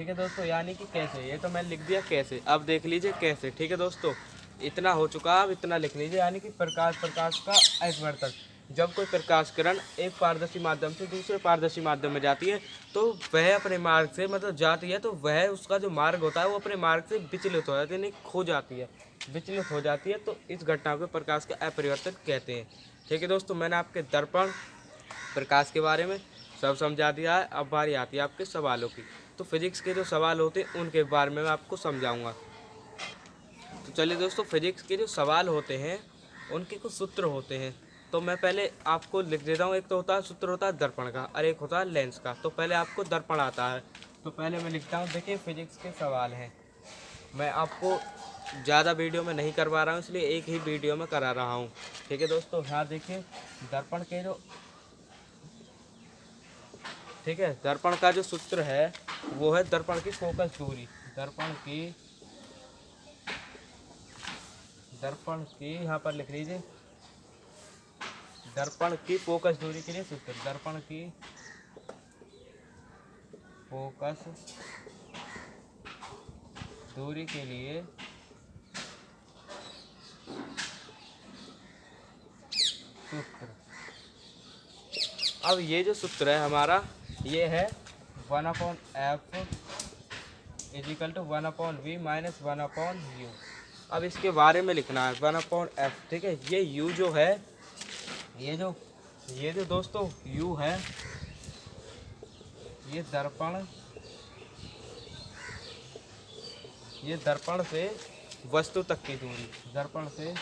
ठीक है दोस्तों, यानी कि कैसे, ये तो मैंने लिख दिया कैसे। अब देख लीजिए कैसे। ठीक है दोस्तों, इतना हो चुका। अब इतना लिख लीजिए, यानी कि प्रकाश का अपवर्तन। जब कोई प्रकाश किरण एक पारदर्शी माध्यम से दूसरे पारदर्शी माध्यम में जाती है तो वह अपने मार्ग से मतलब जाती है, तो वह उसका जो मार्ग होता है वो अपने मार्ग से विचलित हो जाती है, यानी खो जाती है, विचलित हो जाती है। तो इस घटना को प्रकाश का अपरिवर्तन कहते हैं। ठीक है दोस्तों, मैंने आपके दर्पण प्रकाश के बारे में सब समझा दिया है। अब बारी आती है आपके सवालों की। तो फिजिक्स के जो सवाल होते हैं उनके बारे में मैं आपको समझाऊंगा। तो चलिए दोस्तों, फिजिक्स के जो सवाल होते हैं उनके कुछ सूत्र होते हैं। तो मैं पहले आपको लिख देता हूँ। एक तो होता है सूत्र, होता है दर्पण का, और एक होता है लेंस का। तो पहले आपको दर्पण आता है, तो पहले मैं लिखता हूँ। देखिए, फिजिक्स के सवाल हैं। मैं आपको ज़्यादा वीडियो में नहीं करवा रहा हूँ, इसलिए एक ही वीडियो में करा रहा हूँ। ठीक है दोस्तों, यहाँ देखिए दर्पण के जो, ठीक है, दर्पण का जो सूत्र है वो है दर्पण की फोकस दूरी। दर्पण की यहाँ पर लिख लीजिए, दर्पण की फोकस दूरी के लिए सूत्र। दर्पण की फोकस दूरी के लिए सूत्र। अब ये जो सूत्र है हमारा, ये है 1/f is equal to 1/v minus 1/u। अब इसके बारे में लिखना है 1/f। ठीक है, ये u जो है, ये जो दोस्तों u है, ये दर्पण से वस्तु तक की दूरी। दर्पण से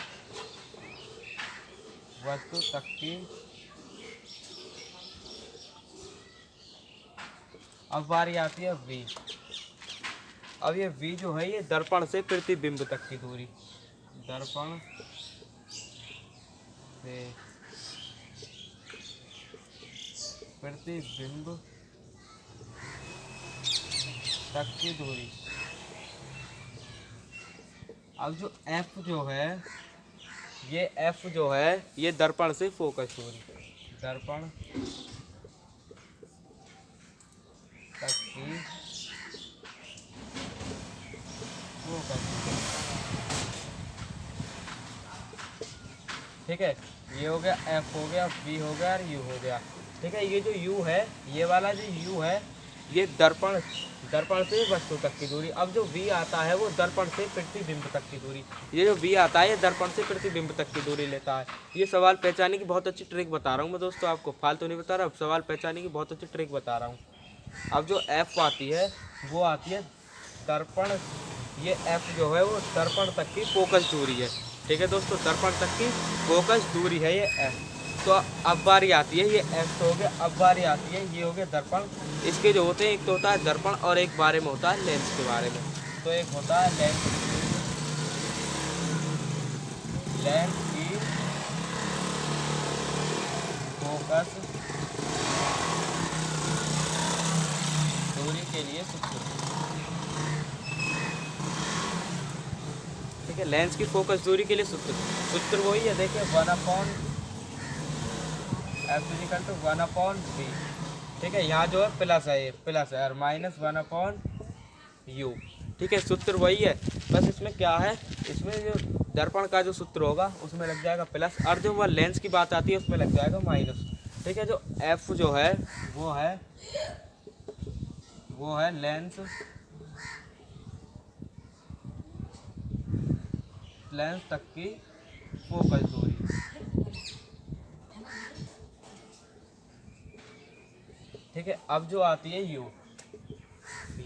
वस्तु तक की। अब बारी आती है v। अब ये v जो है, ये दर्पण से प्रतिबिंब तक की दूरी। दर्पण से प्रतिबिंब तक की दूरी। अब जो f जो है, ये f जो है, ये दर्पण से फोकस दूरी। दर्पण तक की फोकस। ठीक है, ये हो गया, f हो गया, v हो गया और u हो गया। ठीक है, ये जो u है, ये वाला जो u है, ये दर्पण से वस्तु तक की दूरी। अब जो v आता है वो दर्पण से प्रतिबिंब तक की दूरी। ये जो v आता है ये दर्पण से प्रतिबिंब तक की दूरी लेता है। ये सवाल पहचानने की बहुत अच्छी ट्रिक बता रहा हूँ मैं दोस्तों, आपको फालतू नहीं बता रहा, अब सवाल पहचानने की बहुत अच्छी ट्रिक बता रहा हूँ। अब जो f आती है वो आती है दर्पण, ये f जो है वो दर्पण तक की फोकस दूरी है। ठीक है दोस्तों, दर्पण तक की फोकस दूरी है ये f। तो अब बारी आती है, ये f तो हो गया। अब बारी आती है, ये हो गया दर्पण। इसके जो होते हैं, एक तो होता है दर्पण और एक बारे में होता है लेंस के बारे में। तो एक होता है लेंस की फोकस दूरी के लिए सूत्र। ठीक है, लेंस की फोकस दूरी के लिए सूत्र वही है। देखिए 1/f=1/v। ठीक है, यहाँ जो है प्लस है, ये प्लस है, और माइनस 1/u। ठीक है, सूत्र वही है, बस इसमें क्या है, इसमें जो दर्पण का जो सूत्र होगा उसमें लग जाएगा प्लस, और जो वह लेंस की बात आती है उसमें लग जाएगा माइनस। ठीक है, जो f जो है वो है लेंस तक की फोकस दूरी। ठीक है, अब जो आती है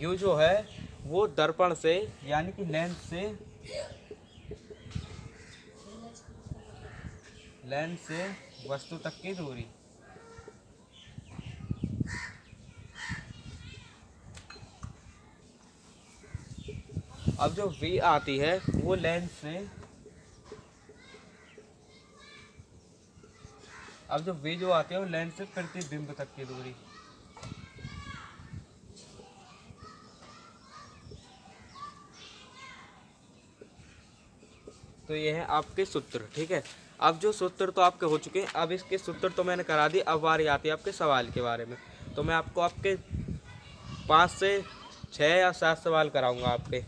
u जो है वो दर्पण से, यानी कि लेंस से वस्तु तक की दूरी। अब जो v आती है वो लेंस से, अब जो v जो आती है वो लेंस से प्रतिबिंब तक की दूरी। तो ये है आपके सूत्र। ठीक है, अब जो सूत्र तो आपके हो चुके हैं, अब इसके सूत्र तो मैंने करा दिए। अब बारी आती है आपके सवाल के बारे में। तो मैं आपको आपके 5 से 6 या 7 सवाल कराऊंगा आपके।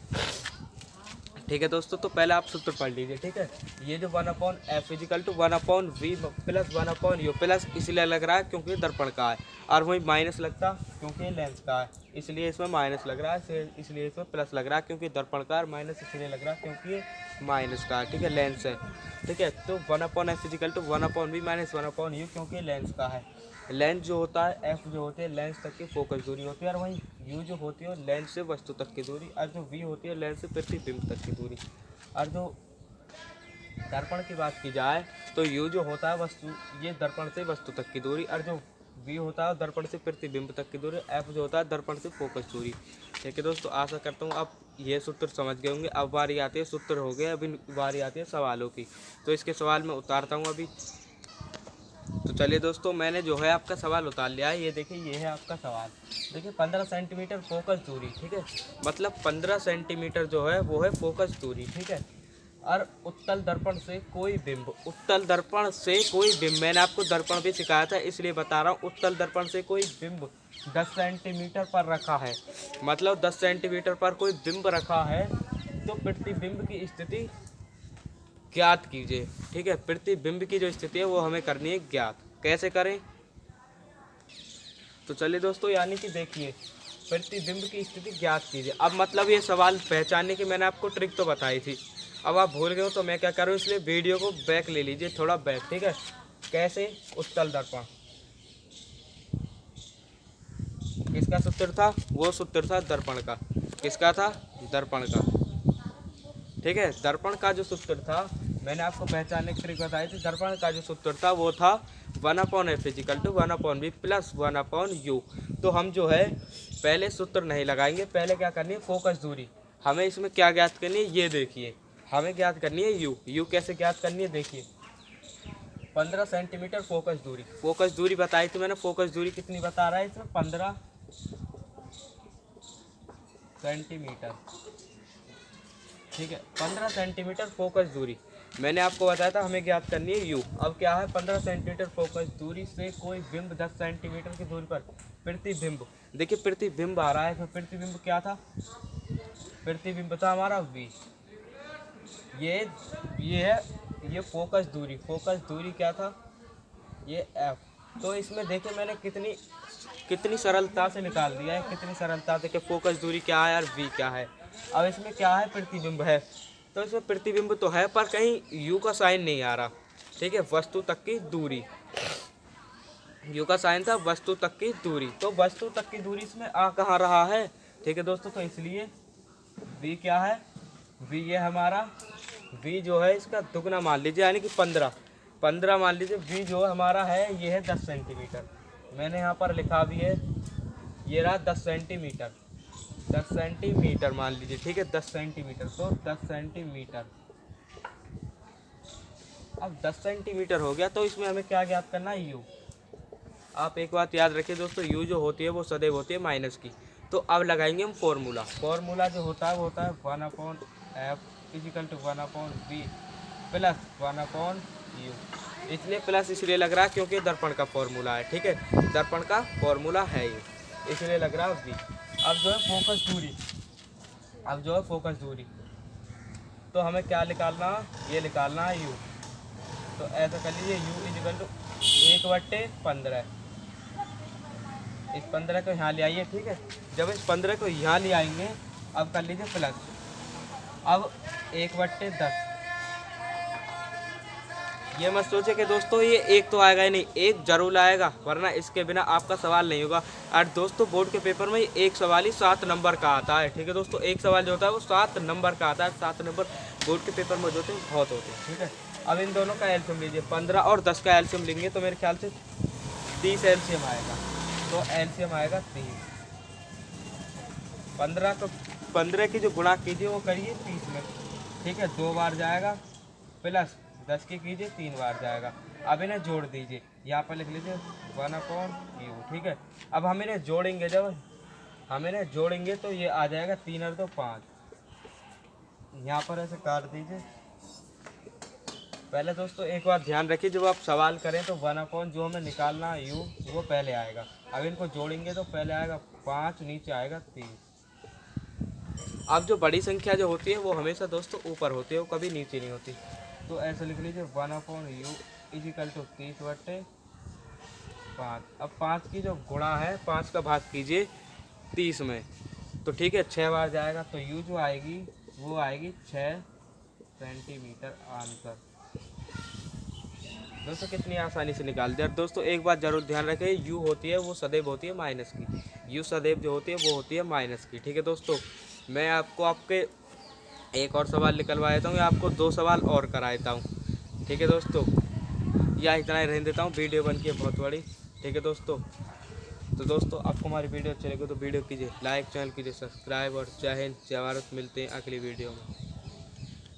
ठीक है दोस्तों, तो पहले आप सूत्र पढ़ लीजिए। ठीक है, ये जो 1/f is equal to 1/v plus 1/u plus इसलिए लग रहा है क्योंकि दर्पण का है, और वही माइनस लगता क्योंकि लेंस का है, इसलिए इसमें माइनस लग रहा है, इसलिए इसमें प्लस लग रहा है क्योंकि दर्पण का है, माइनस इसलिए लग रहा है क्योंकि ये माइनस का है। ठीक है, लेंस है। ठीक है, तो 1/f is equal to 1/v minus 1/u क्योंकि लेंस का है। लेंस जो होता है, एफ जो होते हैं लेंस तक की फोकस दूरी होती है, और वहीं यू जो होती है लेंस से वस्तु तक की दूरी, और जो वी होती है लेंस से प्रतिबिंब तक की दूरी। और जो दर्पण की बात की जाए तो यू जो होता है वस्तु, ये दर्पण से वस्तु तक की दूरी, और जो वी होता है दर्पण से प्रतिबिंब तक की दूरी, एफ जो होता है दर्पण से फोकस दूरी। ठीक है दोस्तों, आशा करता हूँ आप ये सूत्र समझ गए होंगे। अब बारी आती है, सूत्र हो गए, अभी बारी आती है सवालों की। तो इसके सवाल मैं उतारता हूँ अभी। तो चलिए दोस्तों, मैंने जो है आपका सवाल उतार लिया है। ये देखिए, ये है आपका सवाल। देखिए 15 सेंटीमीटर फोकस दूरी। ठीक है, मतलब 15 सेंटीमीटर जो है वो है फोकस दूरी। ठीक है, और उत्तल दर्पण से कोई बिंब, उत्तल दर्पण से कोई बिंब, मैंने आपको दर्पण भी सिखाया था इसलिए बता रहा हूँ, उत्तल दर्पण से कोई बिंब 10 सेंटीमीटर पर रखा है, मतलब 10 सेंटीमीटर पर कोई बिंब रखा है, तो प्रतिबिंब की स्थिति ज्ञात कीजिए। ठीक है, प्रतिबिंब की जो स्थिति है वो हमें करनी है ज्ञात। कैसे करें? तो चलिए दोस्तों, यानी कि देखिए, प्रतिबिंब की स्थिति ज्ञात कीजिए। अब मतलब ये सवाल पहचानने की मैंने आपको ट्रिक तो बताई थी, अब आप भूल गए हो तो मैं क्या करूँ, इसलिए वीडियो को बैक ले लीजिए, थोड़ा बैक। ठीक है, कैसे? उत्तल दर्पण, किसका सूत्र था? वो सूत्र था दर्पण का। किसका था? दर्पण का। ठीक है, दर्पण का जो सूत्र था मैंने आपको पहचानने की ट्रिक बताई थी। दर्पण का जो सूत्र था वो था 1/f is equal to 1/v plus 1/u। तो हम जो है पहले सूत्र नहीं लगाएंगे, पहले क्या करनी है, फोकस दूरी। हमें इसमें क्या ज्ञात करनी है, ये देखिए, हमें ज्ञात करनी है यू। यू कैसे ज्ञात करनी है, देखिए 15 सेंटीमीटर फोकस दूरी, फोकस दूरी बताई थी मैंने। फोकस दूरी कितनी बता रहा है इसमें, 15 सेंटीमीटर। ठीक है, 15 सेंटीमीटर फोकस दूरी मैंने आपको बताया था हमें ज्ञात करनी है यू। अब क्या है, 15 सेंटीमीटर फोकस दूरी से कोई बिंब 10 सेंटीमीटर की दूरी पर प्रतिबिंब। देखिए प्रतिबिंब आ रहा है, तो प्रतिबिंब क्या था, प्रतिबिंब था हमारा वी। ये है, ये फोकस दूरी, फोकस दूरी क्या था, ये एफ। तो इसमें देखिए मैंने कितनी कितनी सरलता से निकाल दिया है, कितनी सरलता से कि फोकस दूरी क्या है और वी क्या है। अब इसमें क्या है, प्रतिबिंब है, तो इसमें प्रतिबिंब तो है पर कहीं यू का साइन नहीं आ रहा। ठीक है, वस्तु तक की दूरी, यू का साइन था वस्तु तक की दूरी, तो वस्तु तक की दूरी इसमें आ कहाँ रहा है। ठीक है दोस्तों, तो इसलिए वी क्या है, वी ये हमारा, वी जो है इसका दुगना मान लीजिए, यानी कि 15 मान लीजिए। वी जो हमारा है ये है 10 सेंटीमीटर, मैंने यहाँ पर लिखा भी है, ये रहा 10 सेंटीमीटर, 10 सेंटीमीटर मान लीजिए। ठीक है, 10 सेंटीमीटर, तो 10 सेंटीमीटर। अब 10 सेंटीमीटर हो गया, तो इसमें हमें क्या ज्ञात करना है, यू। आप एक बात याद रखिए दोस्तों, यू जो होती है वो सदैव होती है माइनस की। तो अब लगाएंगे हम फॉर्मूला। फॉर्मूला जो होता है वो होता है 1/f is equal to 1/v plus 1/u। इसलिए प्लस इसलिए लग रहा है क्योंकि दर्पण का फॉर्मूला है। ठीक है, दर्पण का फॉर्मूला है ये, इसलिए लग रहा है v। अब जो है फोकस दूरी, अब जो है फोकस दूरी, तो हमें क्या निकालना, ये निकालना है u। तो ऐसा कर लीजिए, u इजिकल टू 1/15। इस 15 को यहाँ ले आइए। ठीक है, जब इस 15 को यहाँ ले आएंगे, अब कर लीजिए प्लस, अब 1/10। ये मत सोचे कि दोस्तों ये एक तो आएगा ही नहीं, एक जरूर आएगा, वरना इसके बिना आपका सवाल नहीं होगा। और दोस्तों बोर्ड के पेपर में एक सवाल ही 7 नंबर का आता है। ठीक है दोस्तों, एक सवाल जो होता है वो 7 नंबर का आता है। 7 नंबर बोर्ड के पेपर में जो होते हैं बहुत होते हैं। ठीक है, अब इन दोनों का एलसीएम लीजिए, 15 और 10 का एलसीएम लेंगे तो मेरे ख्याल से 30 एलसीएम आएगा। तो एलसीएम आएगा 30। 15 की जो गुणा कीजिए वो करिए 30 में। ठीक है, 2 बार जाएगा, प्लस 10 की कीजिए 3 बार जाएगा। अब इन्हें जोड़ दीजिए, यहाँ पर लिख लीजिए 1/u। ठीक है, अब हम इन्हें जोड़ेंगे, जब हम इन्हें जोड़ेंगे तो ये आ जाएगा 3 और 2 5। यहाँ पर ऐसे काट दीजिए। पहले दोस्तों एक बात ध्यान रखिए, जब आप सवाल करें तो 1/, जो हमें निकालना है u, वो पहले आएगा। अब इनको जोड़ेंगे तो पहले आएगा 5, नीचे आएगा 3। अब जो बड़ी संख्या जो होती है वो हमेशा दोस्तों ऊपर होती है, वो कभी नीचे नहीं होती। तो ऐसे लिख लीजिए 1/u इजिकल टू 30/5। अब 5 की जो गुणा है, 5 का भाग कीजिए 30 में, तो ठीक है 6 बार जाएगा, तो यू जो आएगी वो आएगी 6 सेंटीमीटर आंसर। दोस्तों कितनी आसानी से निकाल दिया। दोस्तों एक बात जरूर ध्यान रखें, यू होती है वो सदैव होती है माइनस की, यू सदैव जो होती है वो होती है माइनस की। ठीक है दोस्तों, मैं आपको आपके एक और सवाल निकलवा देता हूँ या आपको 2 सवाल और करा देता हूँ। ठीक है दोस्तों, या इतना ही रहने देता हूँ, वीडियो बन के बहुत बड़ी। ठीक है दोस्तों, तो दोस्तों आपको हमारी वीडियो अच्छी लगी तो वीडियो कीजिए लाइक, चैनल कीजिए सब्सक्राइब, और जय हिंद जय भारत। मिलते हैं अगली वीडियो में।